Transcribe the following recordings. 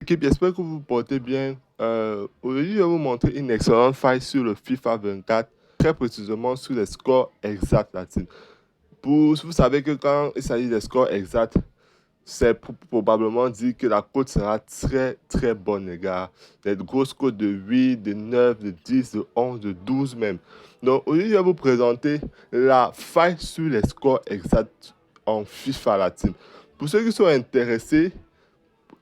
Équipe, j'espère que vous vous portez bien. Aujourd'hui, je vais vous montrer une excellente faille sur le FIFA 24, très précisément sur les scores exacts, la team. Vous savez que quand il s'agit des scores exacts, c'est probablement dire que la cote sera très très bonne, les gars. Des grosses cotes de 8, de 9, de 10, de 11, de 12 même. Donc, aujourd'hui, je vais vous présenter la faille sur les scores exacts en FIFA, la team. Pour ceux qui sont intéressés,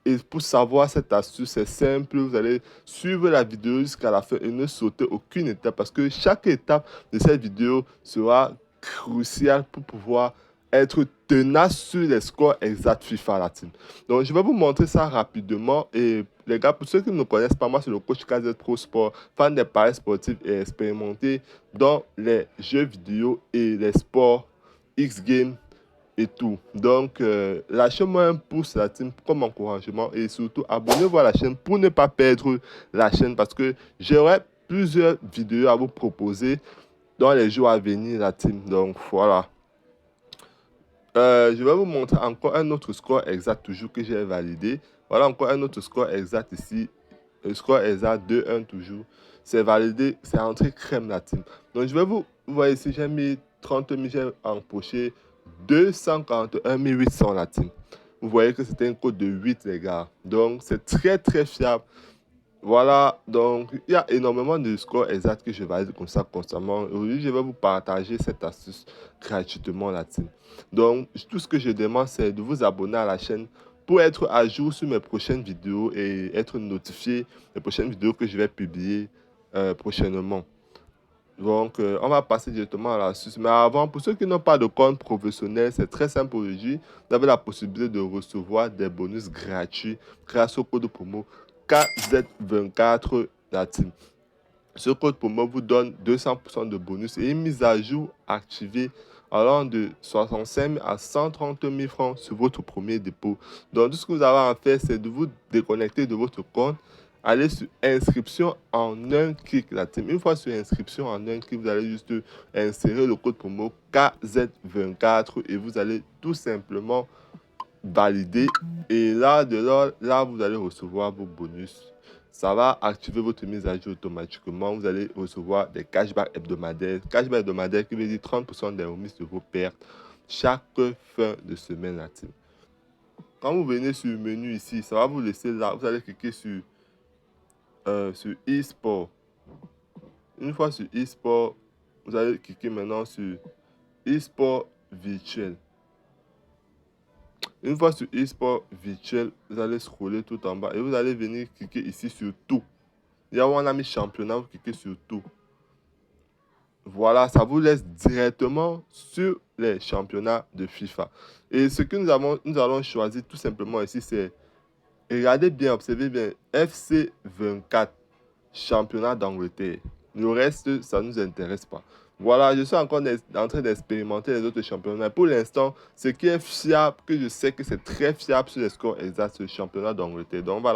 et pour savoir cette astuce, c'est simple, vous allez suivre la vidéo jusqu'à la fin et ne sauter aucune étape parce que chaque étape de cette vidéo sera cruciale pour pouvoir être tenace sur les scores exacts FIFA la team. Donc je vais vous montrer ça rapidement et les gars, pour ceux qui ne me connaissent pas, moi c'est le coach KZ Pro Sport, fan des paris sportifs et expérimenté dans les jeux vidéo et les sports X-Games et tout. Donc, lâchez-moi un pouce, la team, comme encouragement et surtout abonnez-vous à la chaîne pour ne pas perdre la chaîne parce que j'aurai plusieurs vidéos à vous proposer dans les jours à venir, la team. Donc, voilà. Je vais vous montrer encore un autre score exact, toujours que j'ai validé. Voilà encore un autre score exact ici. Le score exact 2-1 toujours. C'est validé, c'est entré crème la team. Donc, je vais vous voyez ici, j'ai mis 30 000, j'ai empoché 241 800 la team. Vous voyez que c'était une cote de 8, les gars. Donc, c'est très, très fiable. Voilà, donc il y a énormément de scores exacts que je valide comme ça constamment. Aujourd'hui, je vais vous partager cette astuce gratuitement, la team. Donc, tout ce que je demande, c'est de vous abonner à la chaîne pour être à jour sur mes prochaines vidéos et être notifié des prochaines vidéos que je vais publier prochainement. Donc, on va passer directement à l'astuce. Mais avant, pour ceux qui n'ont pas de compte professionnel, c'est très simple aujourd'hui. Vous avez la possibilité de recevoir des bonus gratuits grâce au code promo KZ24 la team. Ce code promo vous donne 200% de bonus et une mise à jour activée allant de 65 000 à 130 000 francs sur votre premier dépôt. Donc, tout ce que vous avez à faire, c'est de vous déconnecter de votre compte, aller sur inscription en un clic, la team. Une fois sur inscription en un clic, vous allez juste insérer le code promo KZ24 et vous allez tout simplement valider. Et là, vous allez recevoir vos bonus. Ça va activer votre mise à jour automatiquement. Vous allez recevoir des cashbacks hebdomadaires. Cashback hebdomadaire qui veut dire 30% des remises de vos pertes chaque fin de semaine, la team. Quand vous venez sur le menu ici, ça va vous laisser là. Vous allez cliquer sur e-sport. Une fois sur e-sport, vous allez cliquer maintenant sur e-sport virtuel. Une fois sur e-sport virtuel, vous allez scroller tout en bas et vous allez venir cliquer ici sur tout. Il y a où on a mis championnat, vous cliquez sur tout. Voilà, ça vous laisse directement sur les championnats de FIFA. Et ce que nous allons choisir tout simplement ici, c'est, regardez bien, observez bien, FC 24, championnat d'Angleterre. Le reste, ça ne nous intéresse pas. Voilà, je suis encore en train d'expérimenter les autres championnats. Pour l'instant, ce qui est fiable, que je sais que c'est très fiable sur les scores exacts, c'est le championnat d'Angleterre. Donc, on va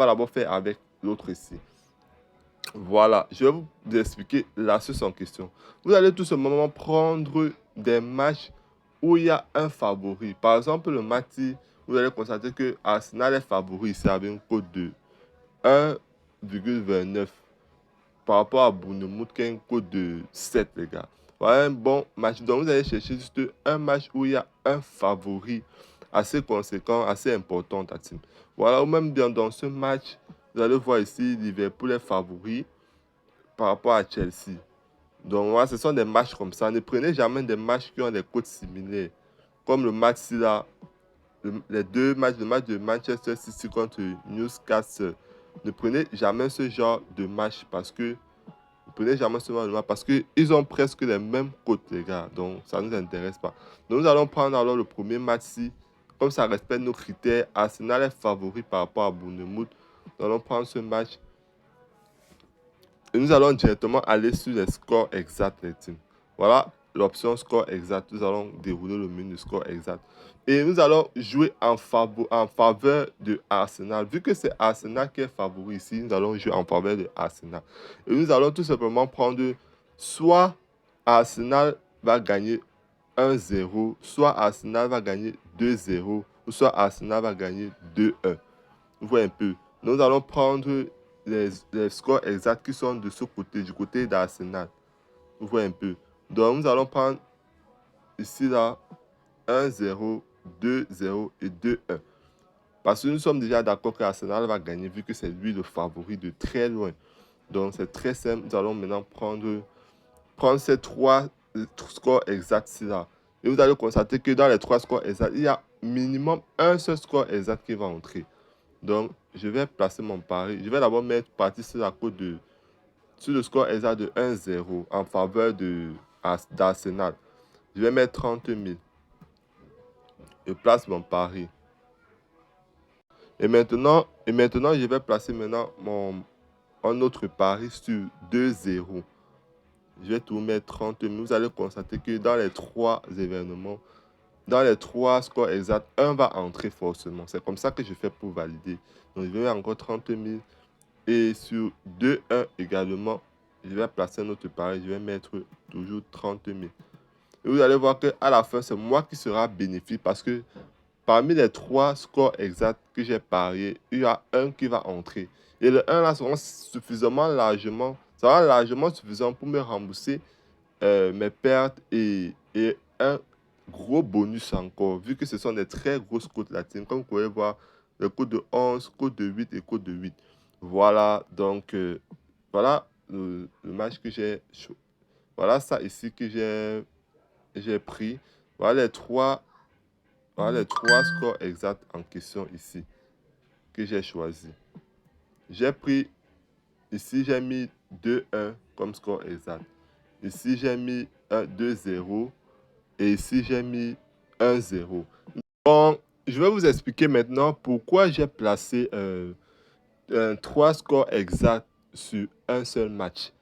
d'abord faire avec l'autre ici. Voilà, je vais vous expliquer l'astuce en question. Vous allez tout simplement prendre des matchs où il y a un favori. Par exemple, le match, vous allez constater que Arsenal est favori ici avec une cote de 1,29 par rapport à Bournemouth qui a une cote de 7, les gars. Voilà un bon match. Donc, vous allez chercher juste un match où il y a un favori assez conséquent, assez important, ta team. Voilà, ou même bien dans ce match, vous allez voir ici, Liverpool est favori par rapport à Chelsea. Donc, voilà, ce sont des matchs comme ça. Ne prenez jamais des matchs qui ont des cotes similaires. Comme le match là, les deux matchs, le match de Manchester City contre Newcastle. Ne prenez jamais ce genre de match parce que ne prenez jamais ce genre de match parce qu'ils ont presque les mêmes cotes, les gars. Donc, ça ne nous intéresse pas. Donc, nous allons prendre alors le premier match-ci. Comme ça respecte nos critères, Arsenal est favori par rapport à Bournemouth. Nous allons prendre ce match. Et nous allons directement aller sur les scores exacts, les teams. Voilà l'option score exact. Nous allons dérouler le menu score exact. Et nous allons jouer en faveur de Arsenal. Vu que c'est Arsenal qui est favori ici, nous allons jouer en faveur de Arsenal. Et nous allons tout simplement prendre soit Arsenal va gagner 1-0, soit Arsenal va gagner 2-0, ou soit Arsenal va gagner 2-1. Vous voyez un peu. Nous allons prendre les scores exacts qui sont de ce côté, du côté d'Arsenal. Vous voyez un peu. Donc, nous allons prendre ici, là, 1-0, 2-0 et 2-1. Parce que nous sommes déjà d'accord qu'Arsenal va gagner vu que c'est lui le favori de très loin. Donc, c'est très simple. Nous allons maintenant prendre ces trois scores exacts-là. Et vous allez constater que dans les trois scores exacts, il y a minimum un seul score exact qui va entrer. Donc, je vais placer mon pari. Je vais d'abord mettre partie sur la cote sur le score exact de 1-0 en faveur d'Arsenal. Je vais mettre 30 000. Je place mon pari. Et maintenant, je vais placer un autre pari sur 2-0. Je vais tout mettre 30 000. Vous allez constater que dans les trois événements, dans les trois scores exacts, un va entrer forcément. C'est comme ça que je fais pour valider. Donc, je vais mettre encore 30 000. Et sur 2-1 également, je vais placer un autre pari. Je vais mettre toujours 30 000. Et vous allez voir qu'à la fin, c'est moi qui sera bénéfique parce que parmi les trois scores exacts que j'ai pariés, il y a un qui va entrer. Et le 1 là sera largement suffisant pour me rembourser mes pertes et un gros bonus encore, vu que ce sont des très grosses cotes latines. Comme vous pouvez voir, le code de 11, code de 8 et code de 8. Voilà, donc voilà le match que j'ai. Voilà ça ici que j'ai pris. Voilà les trois scores exacts en question ici que j'ai choisi. J'ai pris, ici j'ai mis 2-1 comme score exact. Ici j'ai mis 2-0 et ici j'ai mis 1-0. Bon, je vais vous expliquer maintenant pourquoi j'ai placé 3 scores exacts sur un seul match.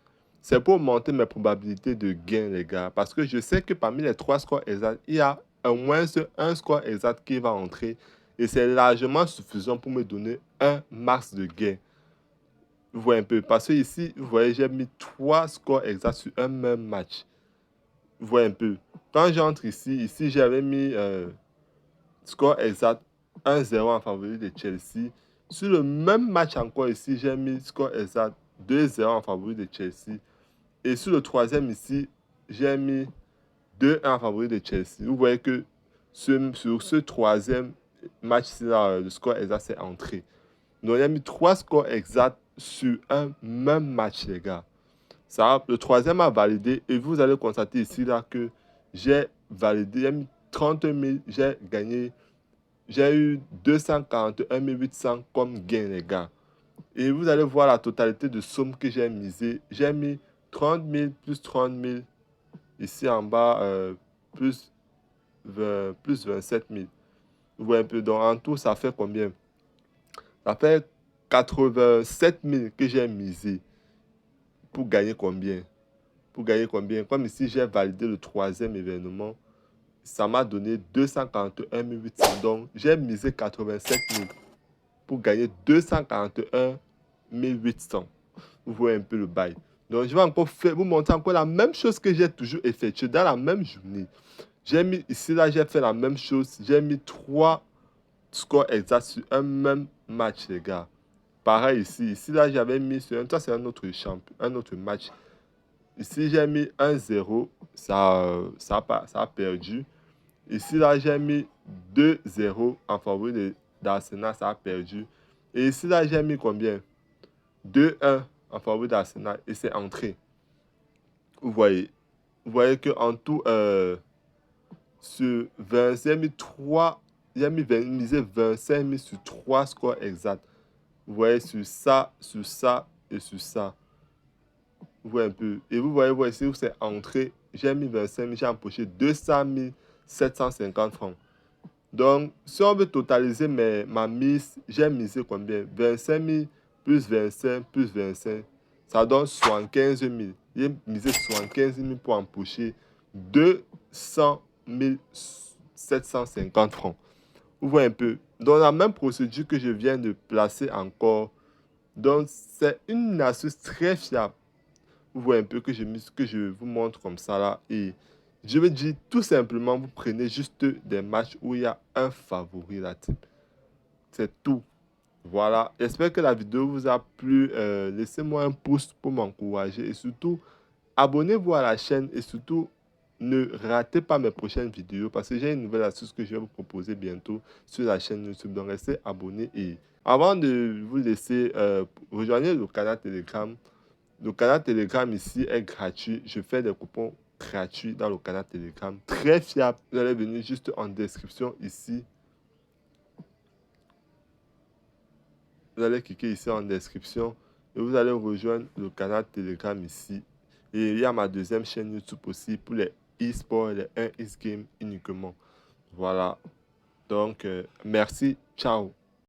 C'est pour augmenter mes probabilités de gain, les gars. Parce que je sais que parmi les 3 scores exacts, il y a au moins un score exact qui va entrer. Et c'est largement suffisant pour me donner un max de gain. Vous voyez un peu. Parce que ici, vous voyez, j'ai mis 3 scores exacts sur un même match. Vous voyez un peu. Quand j'entre ici j'avais mis score exact 1-0 en faveur de Chelsea. Sur le même match encore ici, j'ai mis score exact 2-0 en faveur de Chelsea. Et sur le troisième ici, j'ai mis 2-1 en faveur de Chelsea. Vous voyez que sur ce troisième match-ci, le score exact s'est entré. Donc, il y a mis 3 scores exacts sur un même match, les gars. Le troisième a validé et vous allez constater ici là que j'ai validé, j'ai mis 30 000, j'ai gagné, j'ai eu 241 800 comme gain, les gars. Et vous allez voir la totalité de somme que j'ai misée. J'ai mis 30 000 plus 30 000. Ici en bas, plus 27 000. Vous voyez un peu. Donc en tout, ça fait combien? Ça fait 87 000 que j'ai misé. Pour gagner combien? Pour gagner combien? Comme ici, j'ai validé le troisième événement. Ça m'a donné 241 800. Donc, j'ai misé 87 000 pour gagner 241 800. Vous voyez un peu le bail. Donc, je vais encore vous montrer encore la même chose que j'ai toujours effectué dans la même journée. J'ai mis ici, là, j'ai fait la même chose. J'ai mis 3 scores exacts sur un même match, les gars. Pareil ici. Ici, là, j'avais mis sur ça, c'est un autre match. Ici, j'ai mis 1-0. Ça a perdu. Ici, là, j'ai mis 2-0 en faveur d'Arsenal. Ça a perdu. Et ici, là, j'ai mis combien? 2-1 en faveur d'Arsenal et c'est entré. Vous voyez qu'en tout, sur 20, j'ai misé 25 000 sur 3 scores exacts. Vous voyez, sur ça et sur ça. Vous voyez un peu. Et vous voyez ici où c'est entré. J'ai mis 25 000, j'ai empoché 200 750 francs. Donc, si on veut totaliser ma mise, j'ai misé combien? 25 000 plus 25 plus 25. Ça donne 75 000. J'ai misé 75 000 pour empocher 200 750 francs. Vous voyez un peu. Dans la même procédure que je viens de placer encore. Donc, c'est une astuce très fiable. Vous voyez un peu que je vous montre comme ça là. Et je veux dire, tout simplement, vous prenez juste des matchs où il y a un favori là. C'est tout. Voilà, j'espère que la vidéo vous a plu. Laissez-moi un pouce pour m'encourager et surtout, abonnez-vous à la chaîne et surtout, ne ratez pas mes prochaines vidéos parce que j'ai une nouvelle astuce que je vais vous proposer bientôt sur la chaîne YouTube. Donc, restez abonnés et avant de vous laisser, rejoignez le canal Telegram. Le canal Telegram ici est gratuit. Je fais des coupons gratuits dans le canal Telegram. Très fiable. Vous allez venir juste en description ici. Vous allez cliquer ici en description et vous allez rejoindre le canal Telegram ici. Et il y a ma deuxième chaîne YouTube aussi pour les e-sports et les 1x game uniquement. Voilà. Donc, merci. Ciao.